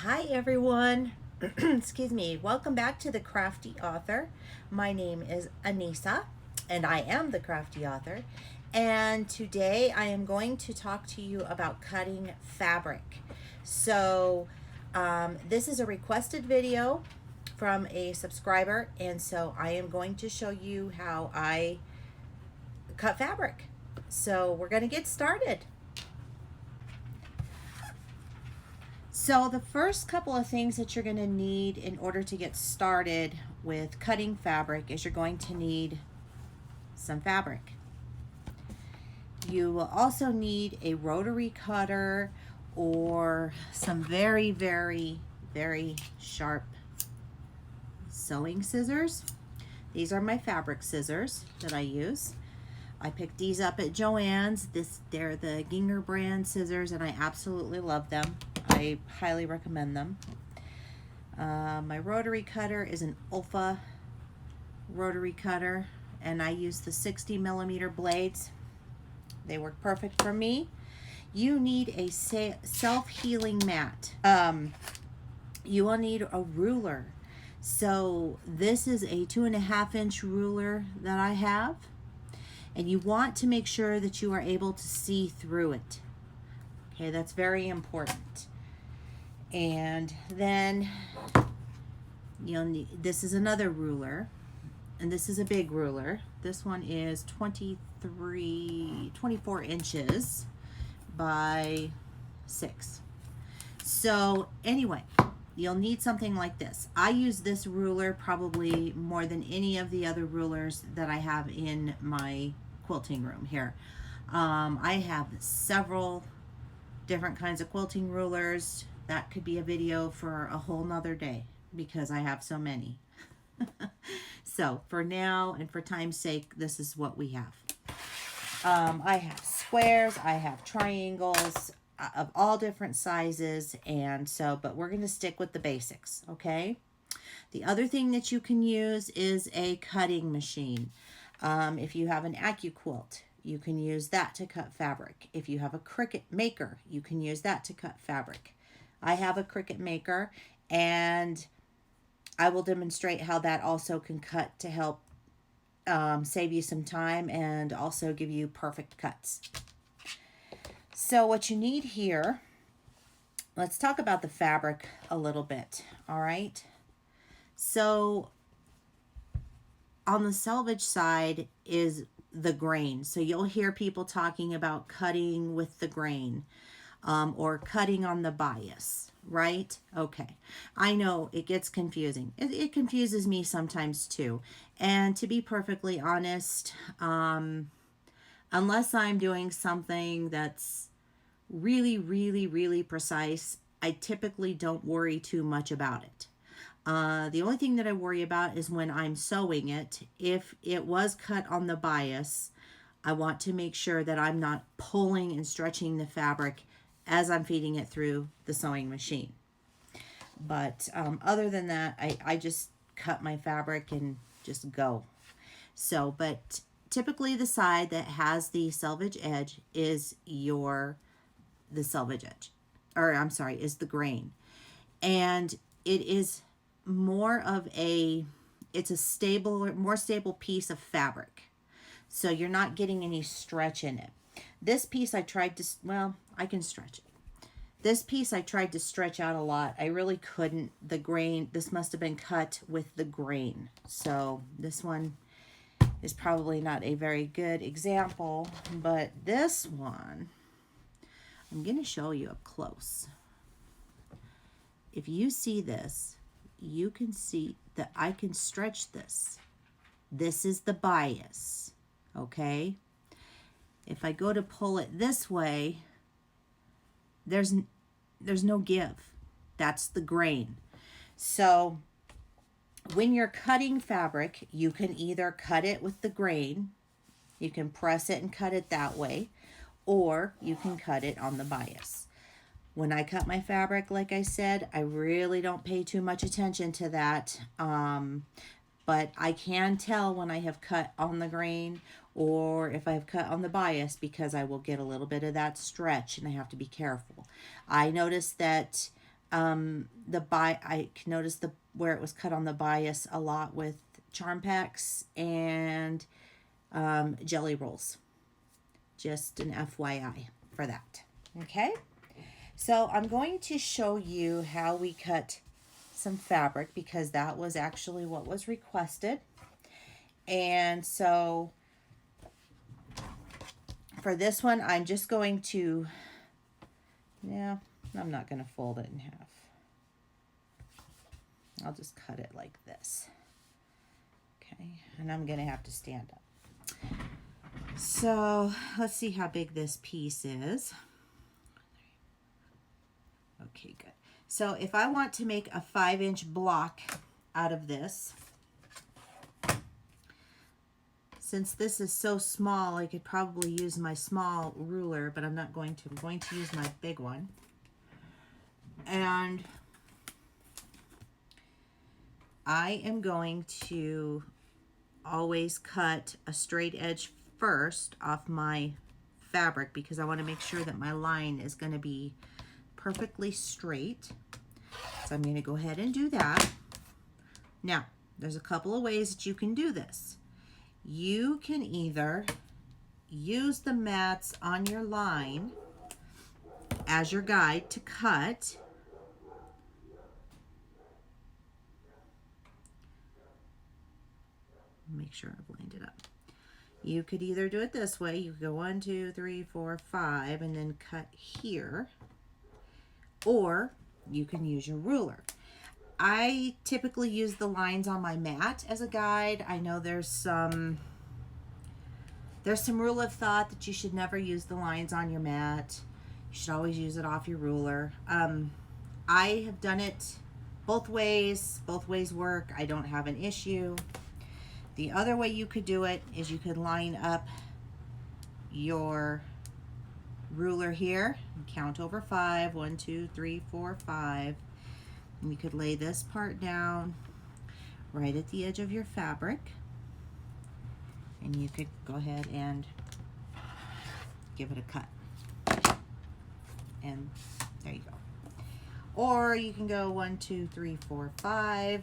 Hi everyone. Excuse me. Welcome back to the Crafty Author. My name is Anissa and I am the Crafty Author. And today I am going to talk to you about cutting fabric. This is a requested video from a subscriber, and so I am going to show you how I cut fabric. So we're going to get started. So the first couple of things that you're going to need in order to get started with cutting fabric is you're going to need some fabric. You will also need a rotary cutter or some very, very, very sharp sewing scissors. These are my fabric scissors that I use. I picked these up at Joann's. They're the Ginger brand scissors, and I absolutely love them. I highly recommend them. My rotary cutter is an Olfa rotary cutter, and I use the 60mm blades. They work perfect for me. You need a self-healing mat. You will need a ruler. So this is a 2.5-inch ruler that I have, and you want to make sure that you are able to see through it. Okay, that's very important. And then you'll need, this is another ruler, and this is a big ruler. This one is 24 inches by 6. So anyway, you'll need something like this. I use this ruler probably more than any of the other rulers that I have in my quilting room here. I have several different kinds of quilting rulers. That could be a video for a whole nother day because I have so many. So for now and for time's sake, this is what we have. I have squares, I have triangles of all different sizes, and so, but we're going to stick with the basics, okay? The other thing that you can use is a cutting machine. If you have an AccuQuilt, you can use that to cut fabric. If you have a Cricut Maker, you can use that to cut fabric. I have a Cricut Maker, and I will demonstrate how that also can cut to help save you some time and also give you perfect cuts. So what you need here, let's talk about the fabric a little bit, all right? So on the selvage side is the grain. So you'll hear people talking about cutting with the grain or cutting on the bias, right? Okay. I know it gets confusing. It confuses me sometimes too. And to be perfectly honest, unless I'm doing something that's really, really, really precise, I typically don't worry too much about it. The only thing that I worry about is when I'm sewing it. If it was cut on the bias, I want to make sure that I'm not pulling and stretching the fabric as I'm feeding it through the sewing machine. But other than that, I just cut my fabric and just go. So, but typically the side that has the selvage edge is the selvage edge. Or I'm sorry, is the grain. And it is more of it's a more stable piece of fabric. So you're not getting any stretch in it. This piece I tried to, well, I can stretch it. This piece I tried to stretch out a lot. I really couldn't. The grain, this must have been cut with the grain. So this one is probably not a very good example, but this one, I'm going to show you up close. If you see this, you can see that I can stretch this. This is the bias, okay? If I go to pull it this way, there's no give. That's the grain. So when you're cutting fabric, you can either cut it with the grain, you can press it and cut it that way, or you can cut it on the bias. When I cut my fabric, like I said, I really don't pay too much attention to that. But I can tell when I have cut on the grain or if I have cut on the bias, because I will get a little bit of that stretch and I have to be careful. I noticed that I can notice where it was cut on the bias a lot with charm packs and jelly rolls. Just an FYI for that. Okay, so I'm going to show you how we cut some fabric because that was actually what was requested. And so for this one, I'm just going to, yeah, I'm not going to fold it in half. I'll just cut it like this. Okay, and I'm going to have to stand up. So let's see how big this piece is. Okay, good. So if I want to make a 5-inch block out of this, since this is so small, I could probably use my small ruler, but I'm not going to. I'm going to use my big one. And I am going to always cut a straight edge first off my fabric because I want to make sure that my line is going to be perfectly straight. So I'm going to go ahead and do that. Now, there's a couple of ways that you can do this. You can either use the mats on your line as your guide to cut. Make sure I've lined it up. You could either do it this way. You could go 1, 2, 3, 4, 5, and then cut here. Or you can use your ruler. I typically use the lines on my mat as a guide. I know there's some rule of thought that you should never use the lines on your mat. You should always use it off your ruler. I have done it both ways. Both ways work. I don't have an issue. The other way you could do it is you could line up your ruler here and count over 5. 1, 2, 3, 4, 5. And you could lay this part down right at the edge of your fabric. And you could go ahead and give it a cut. And there you go. Or you can go 1, 2, 3, 4, 5.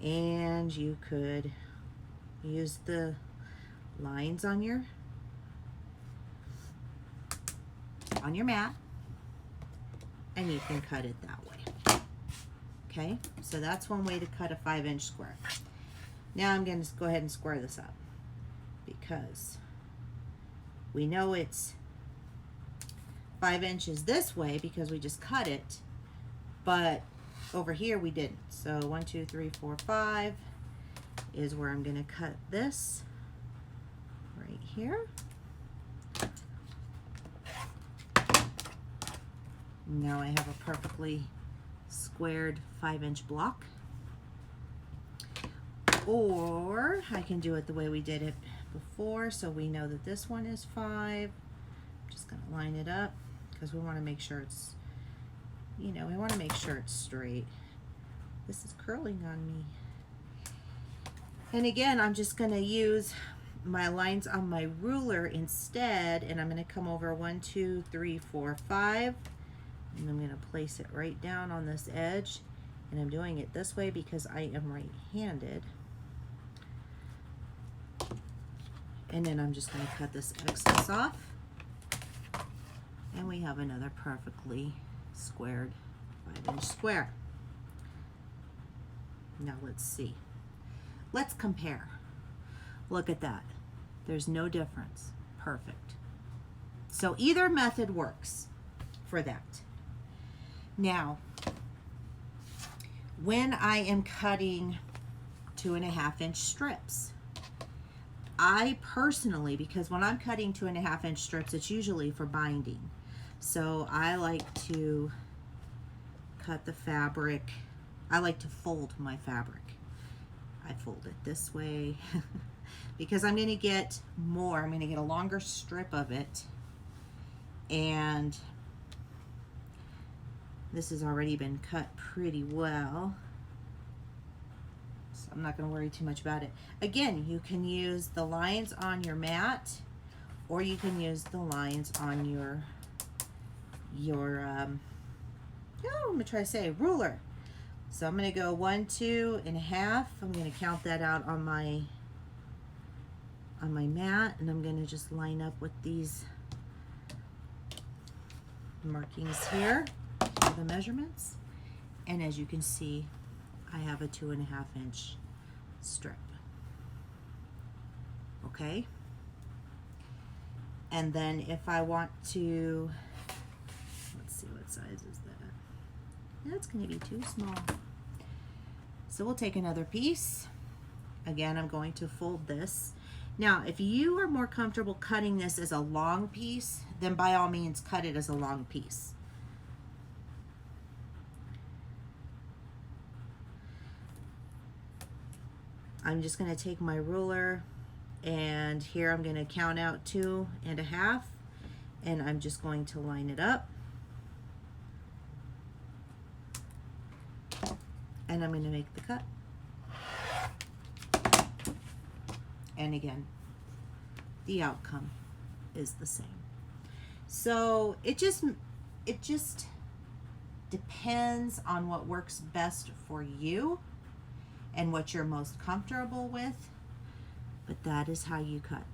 And you could use the lines on your mat, and you can cut it that way. Okay, so that's one way to cut a 5-inch square. Now I'm going to go ahead and square this up because we know it's 5 inches this way because we just cut it, but over here we didn't. So 1, 2, 3, 4, 5 is where I'm going to cut this right here. Now I have a perfectly squared 5-inch block. Or I can do it the way we did it before, so we know that this one is 5. I'm just going to line it up because we want to make sure it's, we want to make sure it's straight. This is curling on me. And again, I'm just going to use my lines on my ruler instead, and I'm going to come over 1, 2, 3, 4, 5, and I'm going to place it right down on this edge. And I'm doing it this way because I am right-handed. And then I'm just going to cut this excess off. And we have another perfectly squared 5-inch square. Now let's see. Let's compare. Look at that. There's no difference. Perfect. So either method works for that. Now, when I am cutting 2.5-inch strips, I personally, because when I'm cutting 2.5-inch strips, it's usually for binding. So I like to cut the fabric. I like to fold my fabric. I fold it this way because I'm going to get more. I'm going to get a longer strip of it. And this has already been cut pretty well. So I'm not going to worry too much about it. Again, you can use the lines on your mat, or you can use the lines on your Oh, I'm gonna try to say ruler. So I'm gonna go 1, 2.5. I'm gonna count that out on my mat, and I'm gonna just line up with these markings here for the measurements. And as you can see, I have a 2.5-inch strip. Okay. And then if I want to, let's see, what size is that? That's going to be too small. So we'll take another piece. Again, I'm going to fold this. Now, if you are more comfortable cutting this as a long piece, then by all means cut it as a long piece. I'm just going to take my ruler, and here I'm going to count out 2.5, and I'm just going to line it up. And I'm going to make the cut. And again, the outcome is the same. So it just depends on what works best for you and what you're most comfortable with, but that is how you cut.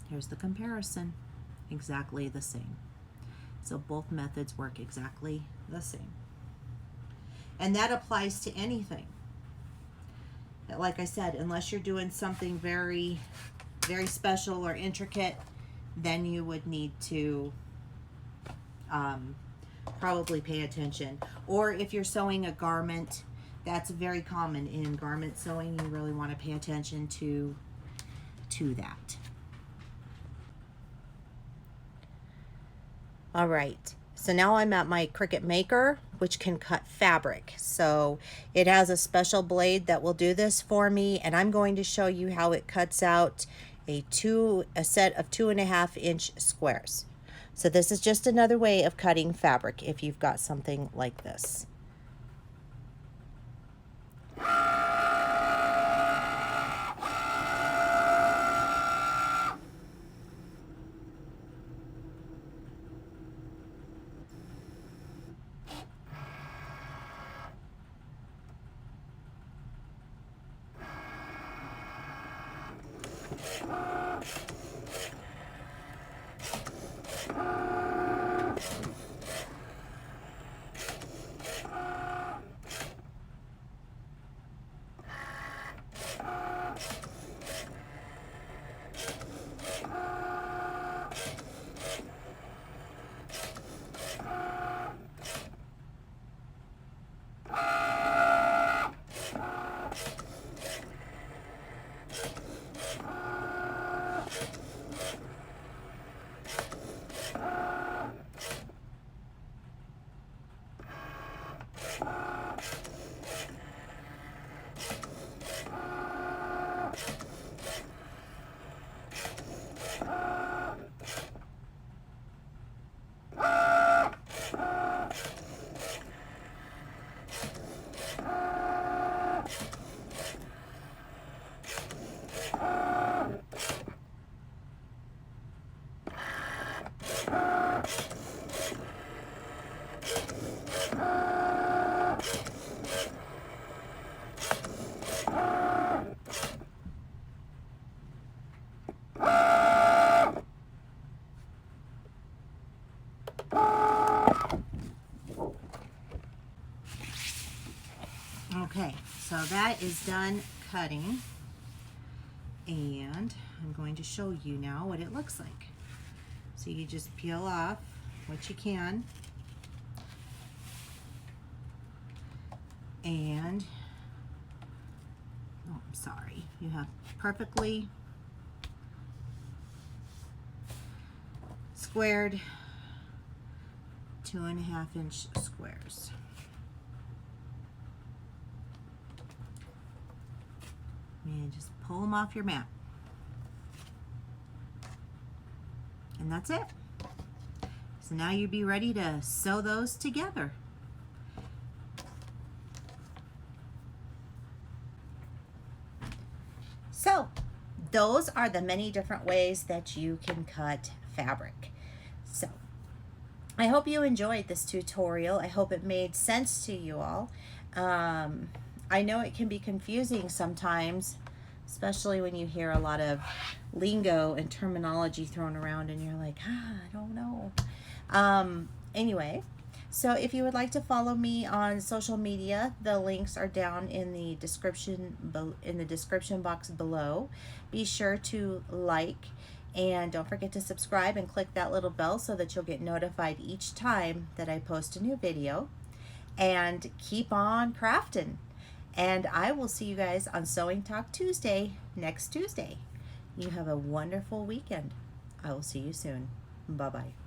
Here's the comparison, exactly the same. So both methods work exactly the same. And that applies to anything. Like I said, unless you're doing something very, very special or intricate, then you would need to probably pay attention. Or if you're sewing a garment, that's very common in garment sewing. You really want to pay attention to that. All right. So now I'm at my Cricut Maker, which can cut fabric. So it has a special blade that will do this for me, and I'm going to show you how it cuts out a set of 2.5-inch squares. So this is just another way of cutting fabric if you've got something like this. Okay, so that is done cutting, and I'm going to show you now what it looks like. So you just peel off what you can, and oh, I'm sorry, you have perfectly squared 2.5-inch squares. And just pull them off your mat. And that's it. So now you'd be ready to sew those together. So those are the many different ways that you can cut fabric. So I hope you enjoyed this tutorial. I hope it made sense to you all. I know it can be confusing sometimes, especially when you hear a lot of lingo and terminology thrown around and you're like, I don't know. Anyway, so if you would like to follow me on social media, the links are down in the description box below. Be sure to like, and don't forget to subscribe and click that little bell so that you'll get notified each time that I post a new video. And keep on crafting. And I will see you guys on Sewing Talk Tuesday, next Tuesday. You have a wonderful weekend. I will see you soon. Bye-bye.